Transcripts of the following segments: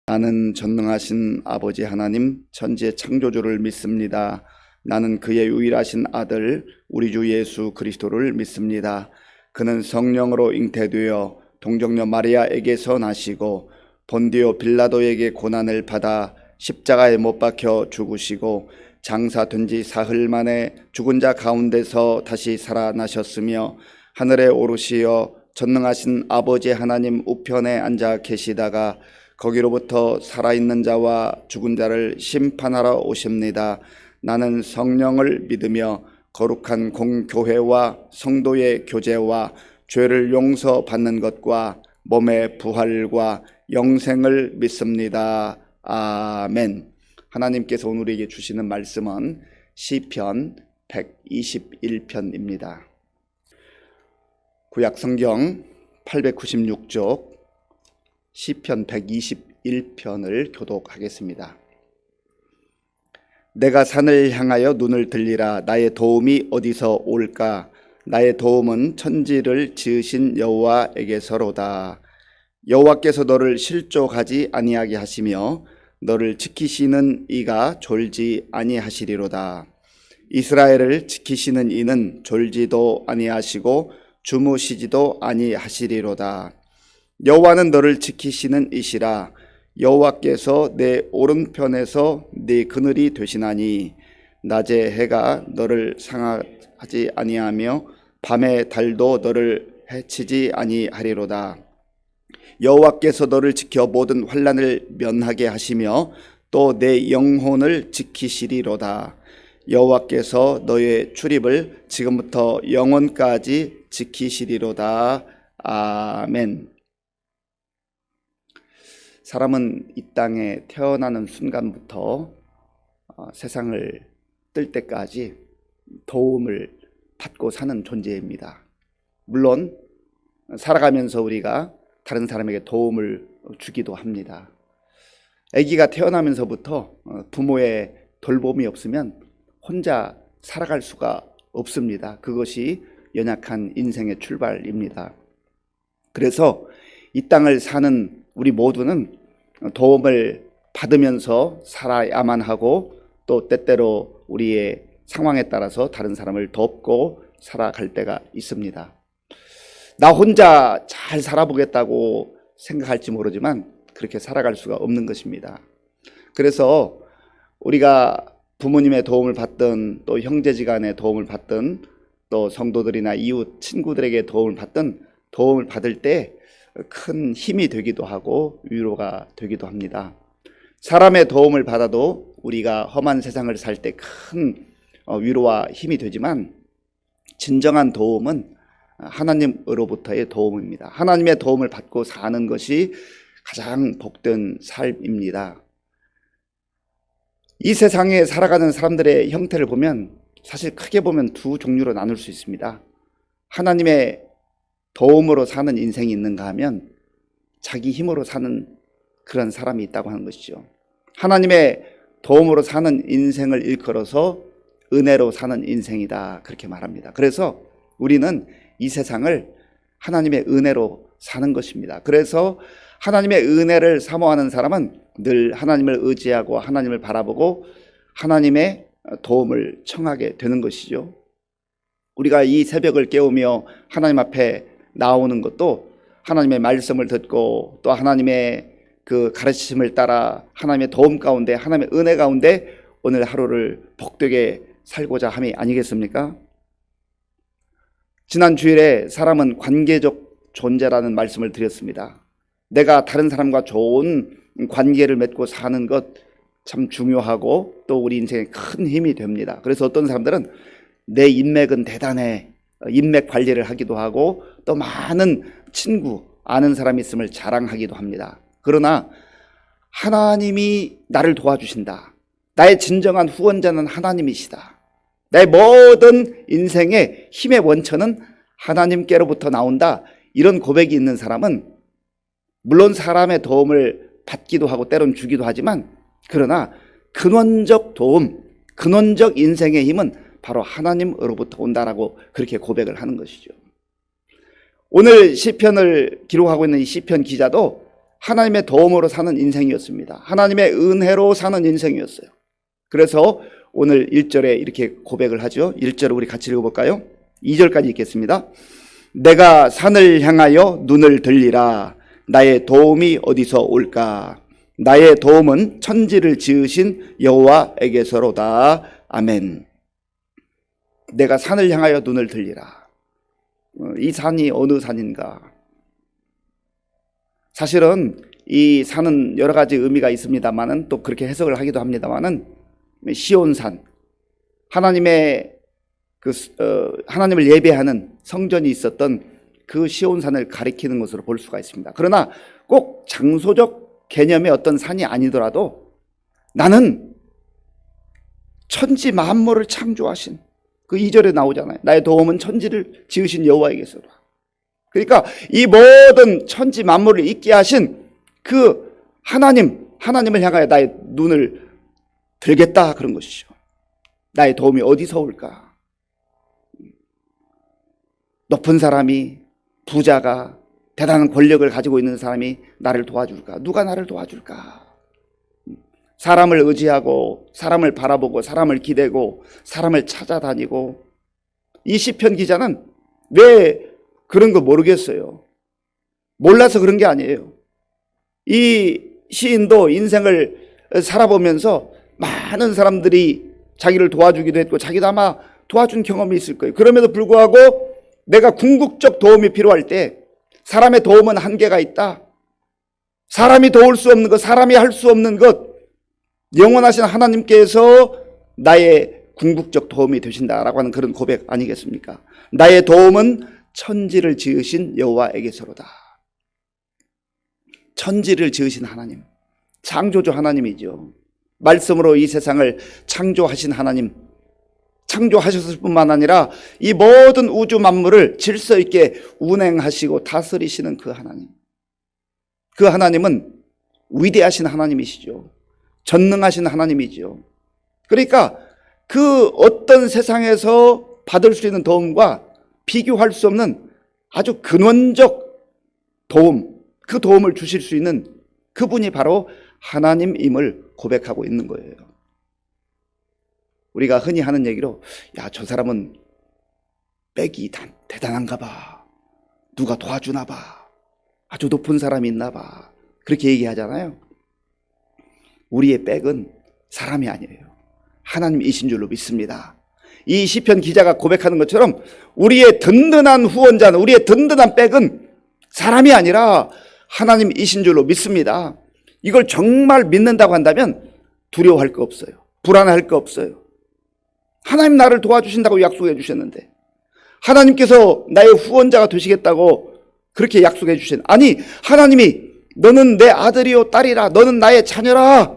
나는 전능하신 아버지 하나님 천지의 창조주를 믿습니다. 나는 그의 유일하신 아들 우리 주 예수 그리스도를 믿습니다. 그는 성령으로 잉태되어 동정녀 마리아에게서 나시고 본디오 빌라도에게 고난을 받아 십자가에 못 박혀 죽으시고 장사된 지 사흘 만에 죽은 자 가운데서 다시 살아나셨으며 하늘에 오르시어 전능하신 아버지 하나님 우편에 앉아 계시다가 거기로부터 살아있는 자와 죽은 자를 심판하러 오십니다. 나는 성령을 믿으며 거룩한 공교회와 성도의 교제와 죄를 용서받는 것과 몸의 부활과 영생을 믿습니다. 아멘. 하나님께서 오늘 우리에게 주시는 말씀은 시편 121편입니다. 구약 성경 896쪽 시편 121편을 교독하겠습니다. 내가 산을 향하여 눈을 들리라. 나의 도움이 어디서 올까? 나의 도움은 천지를 지으신 여호와에게서로다. 여호와께서 너를 실족하지 아니하게 하시며 너를 지키시는 이가 졸지 아니하시리로다. 이스라엘을 지키시는 이는 졸지도 아니하시고 주무시지도 아니하시리로다. 여호와는 너를 지키시는 이시라. 여호와께서 내 오른편에서 네 그늘이 되시나니 낮에 해가 너를 상하지 아니하며 밤에 달도 너를 해치지 아니하리로다. 여호와께서 너를 지켜 모든 환난을 면하게 하시며 또 내 영혼을 지키시리로다. 여호와께서 너의 출입을 지금부터 영원까지 지키시리로다. 아멘. 사람은 이 땅에 태어나는 순간부터 세상을 뜰 때까지 도움을 받고 사는 존재입니다. 물론 살아가면서 우리가 다른 사람에게 도움을 주기도 합니다. 아기가 태어나면서부터 부모의 돌봄이 없으면 혼자 살아갈 수가 없습니다. 그것이 연약한 인생의 출발입니다. 그래서 이 땅을 사는 우리 모두는 도움을 받으면서 살아야만 하고 또 때때로 우리의 상황에 따라서 다른 사람을 돕고 살아갈 때가 있습니다. 나 혼자 잘 살아보겠다고 생각할지 모르지만 그렇게 살아갈 수가 없는 것입니다. 그래서 우리가 부모님의 도움을 받든 또 형제지간의 도움을 받든 또 성도들이나 이웃 친구들에게 도움을 받든 도움을 받을 때 큰 힘이 되기도 하고 위로가 되기도 합니다. 사람의 도움을 받아도 우리가 험한 세상을 살 때 큰 위로와 힘이 되지만 진정한 도움은 하나님으로부터의 도움입니다. 하나님의 도움을 받고 사는 것이 가장 복된 삶입니다. 이 세상에 살아가는 사람들의 형태를 보면 사실 크게 보면 두 종류로 나눌 수 있습니다. 하나님의 도움으로 사는 인생이 있는가 하면 자기 힘으로 사는 그런 사람이 있다고 하는 것이죠. 하나님의 도움으로 사는 인생을 일컬어서 은혜로 사는 인생이다 그렇게 말합니다. 그래서 우리는 이 세상을 하나님의 은혜로 사는 것입니다. 그래서 하나님의 은혜를 사모하는 사람은 늘 하나님을 의지하고 하나님을 바라보고 하나님의 도움을 청하게 되는 것이죠. 우리가 이 새벽을 깨우며 하나님 앞에 나오는 것도 하나님의 말씀을 듣고 또 하나님의 그 가르치심을 따라 하나님의 도움 가운데 하나님의 은혜 가운데 오늘 하루를 복되게 살고자 함이 아니겠습니까? 지난 주일에 사람은 관계적 존재라는 말씀을 드렸습니다. 내가 다른 사람과 좋은 관계를 맺고 사는 것 참 중요하고 또 우리 인생에 큰 힘이 됩니다. 그래서 어떤 사람들은 내 인맥은 대단해 인맥 관리를 하기도 하고 또 많은 친구 아는 사람이 있음을 자랑하기도 합니다. 그러나 하나님이 나를 도와주신다. 나의 진정한 후원자는 하나님이시다. 내 모든 인생의 힘의 원천은 하나님께로부터 나온다. 이런 고백이 있는 사람은 물론 사람의 도움을 받기도 하고 때론 주기도 하지만 그러나 근원적 도움, 근원적 인생의 힘은 바로 하나님으로부터 온다라고 그렇게 고백을 하는 것이죠. 오늘 시편을 기록하고 있는 이 시편 기자도 하나님의 도움으로 사는 인생이었습니다. 하나님의 은혜로 사는 인생이었어요. 그래서 오늘 1절에 이렇게 고백을 하죠. 1절을 우리 같이 읽어볼까요? 2절까지 읽겠습니다. 내가 산을 향하여 눈을 들리라. 나의 도움이 어디서 올까? 나의 도움은 천지를 지으신 여호와에게서로다. 아멘. 내가 산을 향하여 눈을 들리라. 이 산이 어느 산인가? 사실은 이 산은 여러 가지 의미가 있습니다만은 또 그렇게 해석을 하기도 합니다만은 시온산, 하나님의 하나님을 예배하는 성전이 있었던 그 시온산을 가리키는 것으로 볼 수가 있습니다. 그러나 꼭 장소적 개념의 어떤 산이 아니더라도 나는 천지 만물을 창조하신 그 2절에 나오잖아요. 나의 도움은 천지를 지으신 여호와에게서라. 그러니까 이 모든 천지 만물을 있게 하신 그 하나님을 향하여 나의 눈을 들겠다, 그런 것이죠. 나의 도움이 어디서 올까? 높은 사람이, 부자가, 대단한 권력을 가지고 있는 사람이 나를 도와줄까? 누가 나를 도와줄까? 사람을 의지하고, 사람을 바라보고, 사람을 기대고, 사람을 찾아다니고. 이 시편 기자는 왜 그런 거 모르겠어요. 몰라서 그런 게 아니에요. 이 시인도 인생을 살아보면서 많은 사람들이 자기를 도와주기도 했고 자기도 아마 도와준 경험이 있을 거예요. 그럼에도 불구하고 내가 궁극적 도움이 필요할 때 사람의 도움은 한계가 있다. 사람이 도울 수 없는 것, 사람이 할 수 없는 것, 영원하신 하나님께서 나의 궁극적 도움이 되신다라고 하는 그런 고백 아니겠습니까? 나의 도움은 천지를 지으신 여호와에게서로다. 천지를 지으신 하나님, 창조주 하나님이죠. 말씀으로 이 세상을 창조하신 하나님, 창조하셨을 뿐만 아니라 이 모든 우주 만물을 질서 있게 운행하시고 다스리시는 그 하나님, 그 하나님은 위대하신 하나님이시죠. 전능하신 하나님이죠. 그러니까 그 어떤 세상에서 받을 수 있는 도움과 비교할 수 없는 아주 근원적 도움, 그 도움을 주실 수 있는 그분이 바로 하나님임을 고백하고 있는 거예요. 우리가 흔히 하는 얘기로, 야, 저 사람은 백이 대단한가 봐, 누가 도와주나 봐, 아주 높은 사람이 있나 봐, 그렇게 얘기하잖아요. 우리의 백은 사람이 아니에요. 하나님이신 줄로 믿습니다. 이 시편 기자가 고백하는 것처럼 우리의 든든한 후원자는, 우리의 든든한 백은 사람이 아니라 하나님이신 줄로 믿습니다. 이걸 정말 믿는다고 한다면 두려워할 거 없어요. 불안할 거 없어요. 하나님 나를 도와주신다고 약속해 주셨는데, 하나님께서 나의 후원자가 되시겠다고 그렇게 약속해 주신, 아니 하나님이 너는 내 아들이요 딸이라, 너는 나의 자녀라,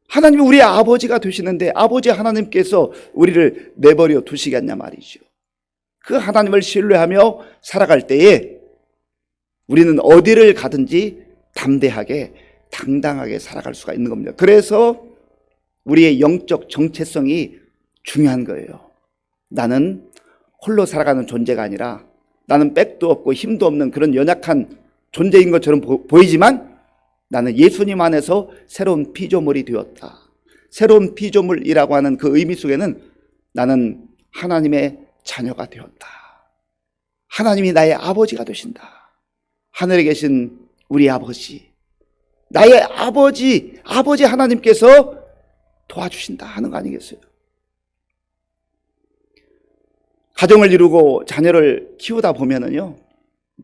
하나님이 우리의 아버지가 되시는데 아버지 하나님께서 우리를 내버려 두시겠냐 말이죠. 그 하나님을 신뢰하며 살아갈 때에 우리는 어디를 가든지 담대하게 당당하게 살아갈 수가 있는 겁니다. 그래서 우리의 영적 정체성이 중요한 거예요. 나는 홀로 살아가는 존재가 아니라, 나는 백도 없고 힘도 없는 그런 연약한 존재인 것처럼 보이지만 나는 예수님 안에서 새로운 피조물이 되었다. 새로운 피조물이라고 하는 그 의미 속에는 나는 하나님의 자녀가 되었다. 하나님이 나의 아버지가 되신다. 하늘에 계신 우리 아버지, 나의 아버지 하나님께서 도와주신다 하는 거 아니겠어요? 가정을 이루고 자녀를 키우다 보면은요,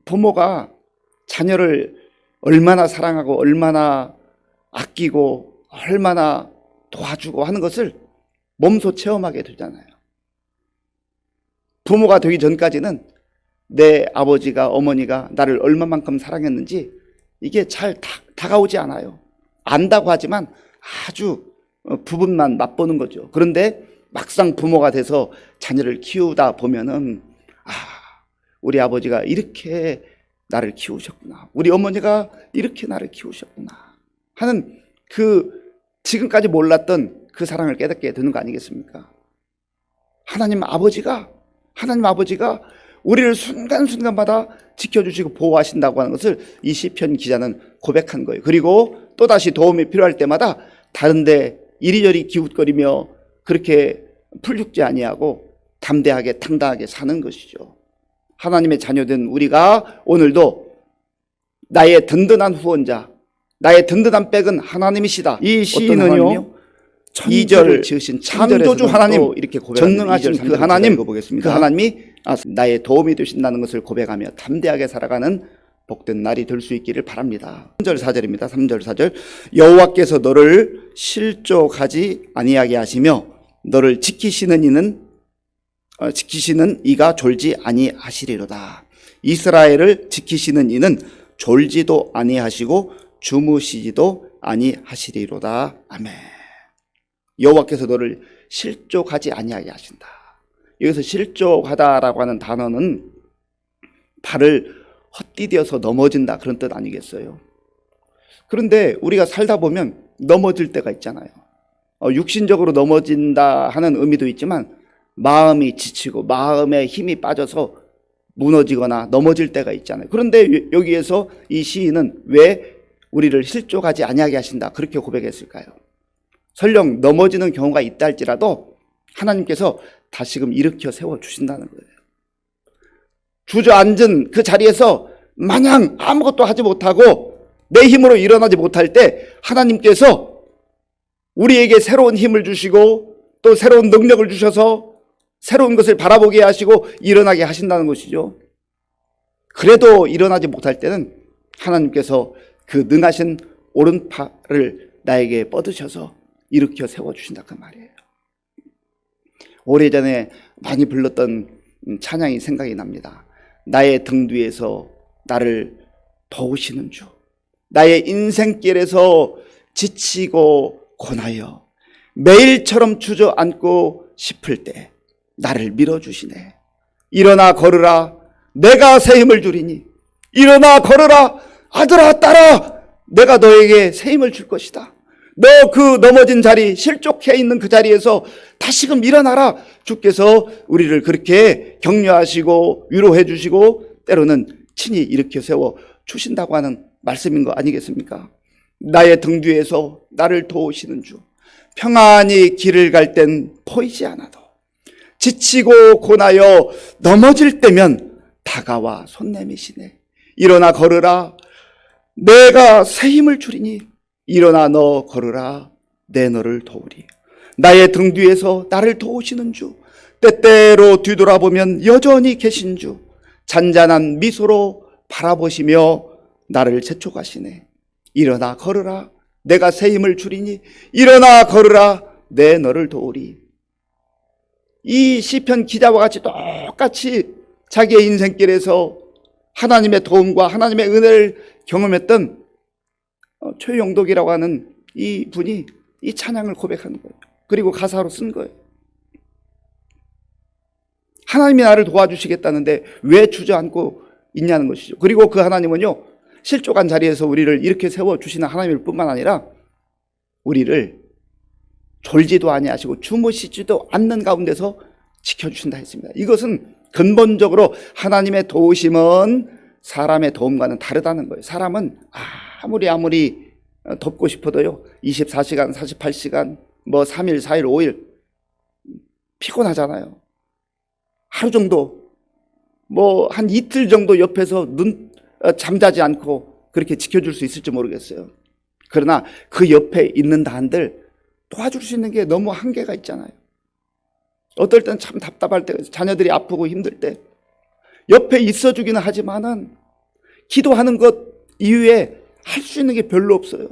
부모가 자녀를 얼마나 사랑하고 얼마나 아끼고 얼마나 도와주고 하는 것을 몸소 체험하게 되잖아요. 부모가 되기 전까지는 내 아버지가, 어머니가 나를 얼마만큼 사랑했는지 이게 잘 다가오지 않아요. 안다고 하지만 아주 부분만 맛보는 거죠. 그런데 막상 부모가 돼서 자녀를 키우다 보면은, 우리 아버지가 이렇게 나를 키우셨구나, 우리 어머니가 이렇게 나를 키우셨구나 하는 그 지금까지 몰랐던 그 사랑을 깨닫게 되는 거 아니겠습니까? 하나님 아버지가 우리를 순간순간마다 지켜주시고 보호하신다고 하는 것을 이 시편 기자는 고백한 거예요. 그리고 또다시 도움이 필요할 때마다 다른데 이리저리 기웃거리며 그렇게 풀죽지 아니하고 담대하게 당당하게 사는 것이죠. 하나님의 자녀된 우리가 오늘도 나의 든든한 후원자, 나의 든든한 백은 하나님이시다. 이 시인은요, 2절 지으신 창조주 하나님, 이렇게 전능하신 그 하나님, 그 하나님이 나의 도움이 되신다는 것을 고백하며 담대하게 살아가는 복된 날이 될 수 있기를 바랍니다. 3절 4절입니다. 3절 4절. 여호와께서 너를 실족하지 아니하게 하시며 너를 지키시는 이가 졸지 아니하시리로다. 이스라엘을 지키시는 이는 졸지도 아니하시고 주무시지도 아니하시리로다. 아멘. 여호와께서 너를 실족하지 아니하게 하신다. 여기서 실족하다라고 하는 단어는 발을 헛디뎌서 넘어진다 그런 뜻 아니겠어요? 그런데 우리가 살다 보면 넘어질 때가 있잖아요. 육신적으로 넘어진다 하는 의미도 있지만 마음이 지치고 마음에 힘이 빠져서 무너지거나 넘어질 때가 있잖아요. 그런데 여기에서 이 시인은 왜 우리를 실족하지 아니하게 하신다 그렇게 고백했을까요? 설령 넘어지는 경우가 있다 할지라도 하나님께서 다시금 일으켜 세워주신다는 거예요. 주저앉은 그 자리에서 마냥 아무것도 하지 못하고 내 힘으로 일어나지 못할 때 하나님께서 우리에게 새로운 힘을 주시고 또 새로운 능력을 주셔서 새로운 것을 바라보게 하시고 일어나게 하신다는 것이죠. 그래도 일어나지 못할 때는 하나님께서 그 능하신 오른팔을 나에게 뻗으셔서 일으켜 세워주신다 그 말이에요. 오래전에 많이 불렀던 찬양이 생각이 납니다. 나의 등 뒤에서 나를 도우시는 주, 나의 인생길에서 지치고 고나여 매일처럼 주저앉고 싶을 때 나를 밀어주시네. 일어나 걸으라, 내가 새 힘을 주리니. 일어나 걸으라, 아들아 딸아, 내가 너에게 새 힘을 줄 것이다. 너 그 넘어진 자리, 실족해 있는 그 자리에서 다시금 일어나라. 주께서 우리를 그렇게 격려하시고 위로해 주시고 때로는 친히 일으켜 세워 주신다고 하는 말씀인 거 아니겠습니까? 나의 등 뒤에서 나를 도우시는 주, 평안히 길을 갈 땐 보이지 않아도 지치고 고나여 넘어질 때면 다가와 손 내미시네. 일어나 걸으라, 내가 새 힘을 주리니. 일어나 너 걸으라, 내 너를 도우리. 나의 등 뒤에서 나를 도우시는 주, 때때로 뒤돌아보면 여전히 계신 주, 잔잔한 미소로 바라보시며 나를 재촉하시네. 일어나 걸으라, 내가 새 힘을 주리니. 일어나 걸으라, 내 너를 도우리. 이 시편 기자와 같이 똑같이 자기의 인생길에서 하나님의 도움과 하나님의 은혜를 경험했던 최영독이라고 하는 이 분이 이 찬양을 고백하는 거예요. 그리고 가사로 쓴 거예요. 하나님이 나를 도와주시겠다는데 왜 주저앉고 있냐는 것이죠. 그리고 그 하나님은요, 실족한 자리에서 우리를 이렇게 세워주시는 하나님일 뿐만 아니라 우리를 졸지도 아니하시고 주무시지도 않는 가운데서 지켜주신다 했습니다. 이것은 근본적으로 하나님의 도우심은 사람의 도움과는 다르다는 거예요. 사람은 아무리 돕고 싶어도요, 24시간, 48시간, 3일, 4일, 5일 피곤하잖아요. 하루 정도, 한 이틀 정도 옆에서 잠자지 않고 그렇게 지켜줄 수 있을지 모르겠어요. 그러나 그 옆에 있는 한들 도와줄 수 있는 게 너무 한계가 있잖아요. 어떨 땐 참 답답할 때, 자녀들이 아프고 힘들 때 옆에 있어주기는 하지만은 기도하는 것 이외에 할 수 있는 게 별로 없어요.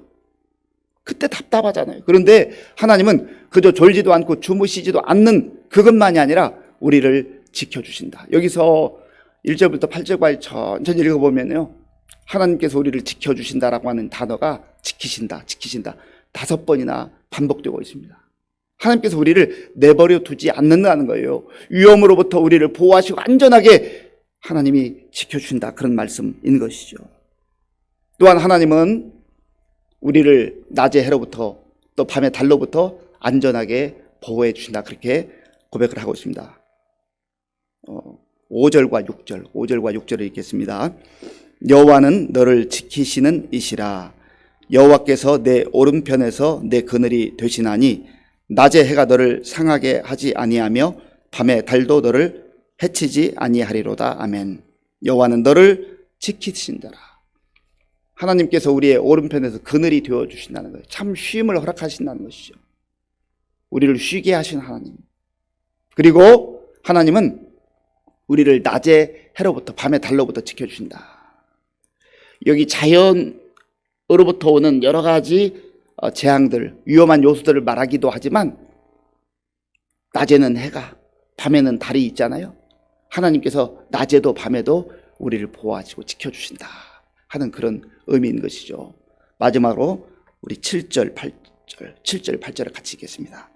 그때 답답하잖아요. 그런데 하나님은 그저 졸지도 않고 주무시지도 않는 그것만이 아니라 우리를 지켜주신다. 여기서 1절부터 8절까지 천천히 읽어보면요, 하나님께서 우리를 지켜주신다라고 하는 단어가 지키신다 5번이나 반복되고 있습니다. 하나님께서 우리를 내버려 두지 않는다는 거예요. 위험으로부터 우리를 보호하시고 안전하게 하나님이 지켜주신다, 그런 말씀인 것이죠. 또한 하나님은 우리를 낮의 해로부터 또 밤의 달로부터 안전하게 보호해 주신다, 그렇게 고백을 하고 있습니다. 5절과 6절을 읽겠습니다. 여호와는 너를 지키시는 이시라. 여호와께서 내 오른편에서 내 그늘이 되시나니 낮에 해가 너를 상하게 하지 아니하며 밤에 달도 너를 해치지 아니하리로다. 아멘. 여호와는 너를 지키신다라. 하나님께서 우리의 오른편에서 그늘이 되어 주신다는 거예요. 참 쉼을 허락하신다는 것이죠. 우리를 쉬게 하신 하나님. 그리고 하나님은 우리를 낮에 해로부터 밤에 달로부터 지켜주신다. 여기 자연으로부터 오는 여러 가지 재앙들, 위험한 요소들을 말하기도 하지만 낮에는 해가, 밤에는 달이 있잖아요. 하나님께서 낮에도 밤에도 우리를 보호하시고 지켜주신다 하는 그런 의미인 것이죠. 마지막으로 우리 7절, 8절을 같이 읽겠습니다.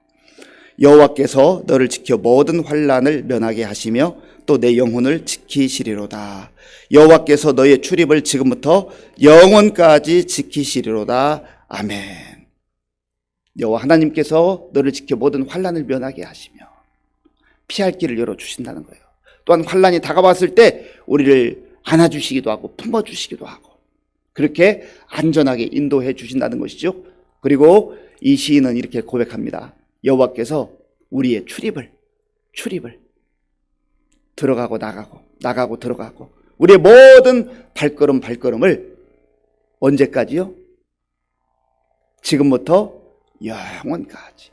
여호와께서 너를 지켜 모든 환난을 면하게 하시며 또 내 영혼을 지키시리로다. 여호와께서 너의 출입을 지금부터 영원까지 지키시리로다. 아멘. 여호와 하나님께서 너를 지켜 모든 환난을 면하게 하시며 피할 길을 열어주신다는 거예요. 또한 환난이 다가왔을 때 우리를 안아주시기도 하고 품어주시기도 하고 그렇게 안전하게 인도해 주신다는 것이죠. 그리고 이 시인은 이렇게 고백합니다. 여호와께서 우리의 출입을 들어가고 나가고 들어가고 우리의 모든 발걸음을 언제까지요? 지금부터 영원까지.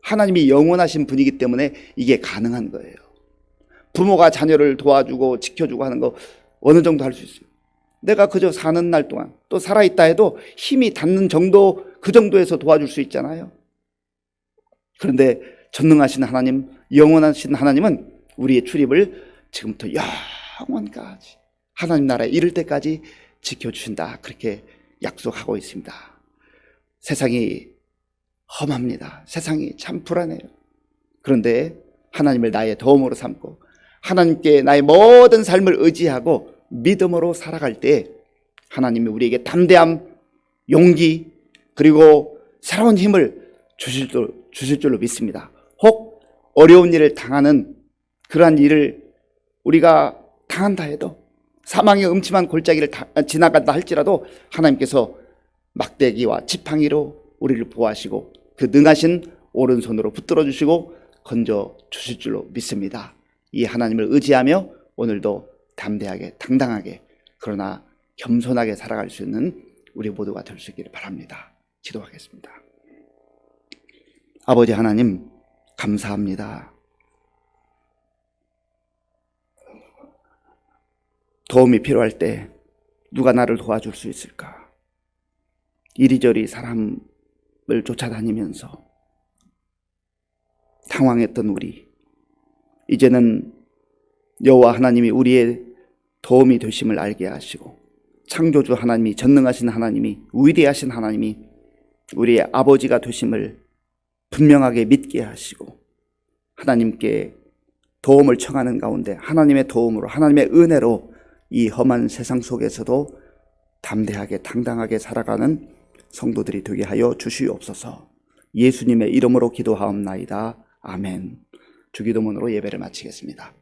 하나님이 영원하신 분이기 때문에 이게 가능한 거예요. 부모가 자녀를 도와주고 지켜주고 하는 거 어느 정도 할 수 있어요. 내가 그저 사는 날 동안 또 살아있다 해도 힘이 닿는 정도, 그 정도에서 도와줄 수 있잖아요. 그런데 전능하신 하나님, 영원하신 하나님은 우리의 출입을 지금부터 영원까지 하나님 나라에 이를 때까지 지켜주신다. 그렇게 약속하고 있습니다. 세상이 험합니다. 세상이 참 불안해요. 그런데 하나님을 나의 도움으로 삼고 하나님께 나의 모든 삶을 의지하고 믿음으로 살아갈 때 하나님이 우리에게 담대함, 용기 그리고 새로운 힘을 주실 줄로 믿습니다. 혹 어려운 일을 당하는 그러한 일을 우리가 당한다 해도 사망의 음침한 골짜기를 지나간다 할지라도 하나님께서 막대기와 지팡이로 우리를 보호하시고 그 능하신 오른손으로 붙들어 주시고 건져 주실 줄로 믿습니다. 이 하나님을 의지하며 오늘도 담대하게 당당하게 그러나 겸손하게 살아갈 수 있는 우리 모두가 될 수 있기를 바랍니다. 기도하겠습니다. 아버지 하나님 감사합니다. 도움이 필요할 때 누가 나를 도와줄 수 있을까? 이리저리 사람을 쫓아다니면서 당황했던 우리, 이제는 여호와 하나님이 우리의 도움이 되심을 알게 하시고 창조주 하나님이, 전능하신 하나님이, 위대하신 하나님이 우리의 아버지가 되심을 분명하게 믿게 하시고 하나님께 도움을 청하는 가운데 하나님의 도움으로, 하나님의 은혜로 이 험한 세상 속에서도 담대하게 당당하게 살아가는 성도들이 되게 하여 주시옵소서. 예수님의 이름으로 기도하옵나이다. 아멘. 주기도문으로 예배를 마치겠습니다.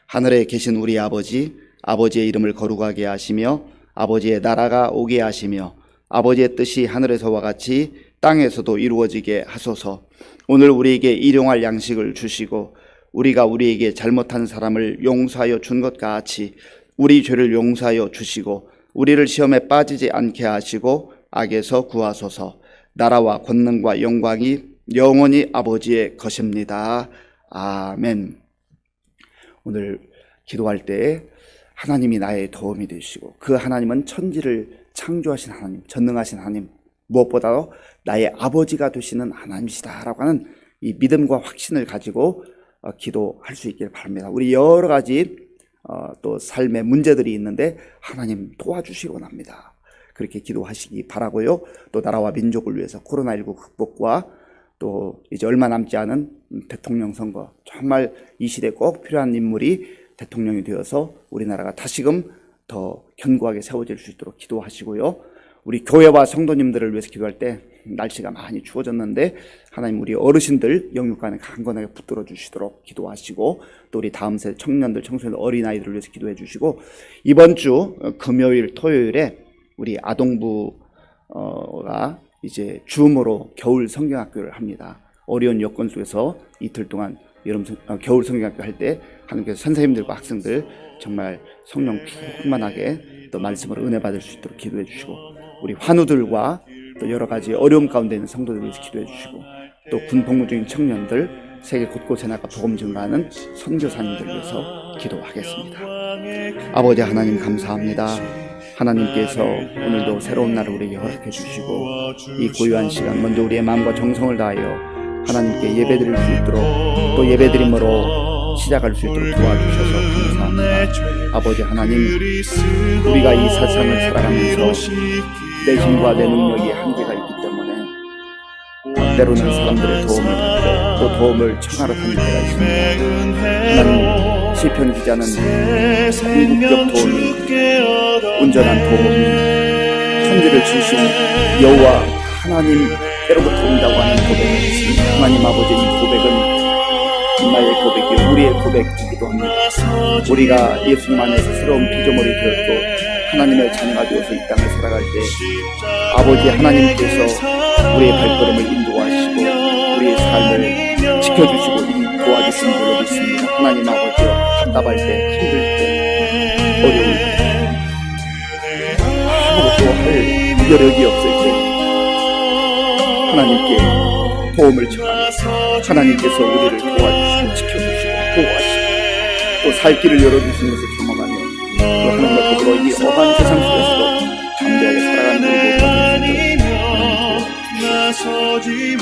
하늘에 계신 우리 아버지, 아버지의 이름을 거룩하게 하시며 아버지의 나라가 오게 하시며 아버지의 뜻이 하늘에서와 같이 땅에서도 이루어지게 하소서. 오늘 우리에게 일용할 양식을 주시고 우리가 우리에게 잘못한 사람을 용서하여 준 것 같이 우리 죄를 용서하여 주시고 우리를 시험에 빠지지 않게 하시고 악에서 구하소서. 나라와 권능과 영광이 영원히 아버지의 것입니다. 아멘. 오늘 기도할 때 하나님이 나의 도움이 되시고 그 하나님은 천지를 창조하신 하나님, 전능하신 하나님, 무엇보다도 나의 아버지가 되시는 하나님이시다 라고 하는 이 믿음과 확신을 가지고 기도할 수 있기를 바랍니다. 우리 여러 가지 또 삶의 문제들이 있는데 하나님 도와주시기 합니다. 그렇게 기도하시기 바라고요. 또 나라와 민족을 위해서 코로나19 극복과 또 이제 얼마 남지 않은 대통령 선거, 정말 이 시대에 꼭 필요한 인물이 대통령이 되어서 우리나라가 다시금 더 견고하게 세워질 수 있도록 기도하시고요. 우리 교회와 성도님들을 위해서 기도할 때 날씨가 많이 추워졌는데 하나님 우리 어르신들 영육간에 강건하게 붙들어 주시도록 기도하시고, 또 우리 다음 세대 청년들, 청소년들, 어린아이들을 위해서 기도해 주시고, 이번 주 금요일 토요일에 우리 아동부가 이제 줌으로 겨울 성경학교를 합니다. 어려운 여건 속에서 이틀 동안 겨울 성경학교 할 때 하나님께서 선생님들과 학생들 정말 성령 충만하게 또 말씀으로 은혜 받을 수 있도록 기도해 주시고, 우리 환우들과 또 여러 가지 어려움 가운데 있는 성도들을 위해서 기도해 주시고, 또 군복무 중인 청년들, 세계 곳곳에 나가 복음 증거하는 선교사님들을 위해서 기도하겠습니다. 아버지 하나님 감사합니다. 하나님께서 오늘도 새로운 날을 우리에게 허락해 주시고, 이 고요한 시간 먼저 우리의 마음과 정성을 다하여 하나님께 예배드릴 수 있도록, 또 예배드림으로 시작할 수 있도록 도와주셔서 감사합니다. 아버지 하나님, 우리가 이 세상을 살아가면서 내 힘과 내 능력이 한계가 있기 때문에 때로는 사람들의 도움을 받고 또 도움을 청하러 다닐 때가 있습니다. 하나님, 시편 기자는 궁극적 도움이, 온전한 도움이 천지를 지으신 여호와 하나님께로부터 온다고 하는 고백을 했습니다. 하나님 아버지, 이 고백은 나의 고백이요 우리의 고백이기도 합니다. 우리가 예수님 안에서 새로운 피조물이 되었고 하나님의 자녀가 되어서 이 땅을 살아갈 때 아버지 하나님께서 우리의 발걸음을 인도하시고 우리의 삶을 지켜주시고 도와주시는 줄로 믿습니다. 하나님 아버지여, 답답할 때, 힘들 때, 어려울 때, 아무것도 할 여력이 없을 때 하나님께 도움을 청하며 하나님께서 우리를 도와주시고 지켜주시고 보호하시고 또 살 길을 열어주시는 것을 경험하며 또 하나님과 더불어 이 어한 세상 속에서도 담대하게 살아가는 우리 모두가 되시기를 하나님 도와주시옵소서.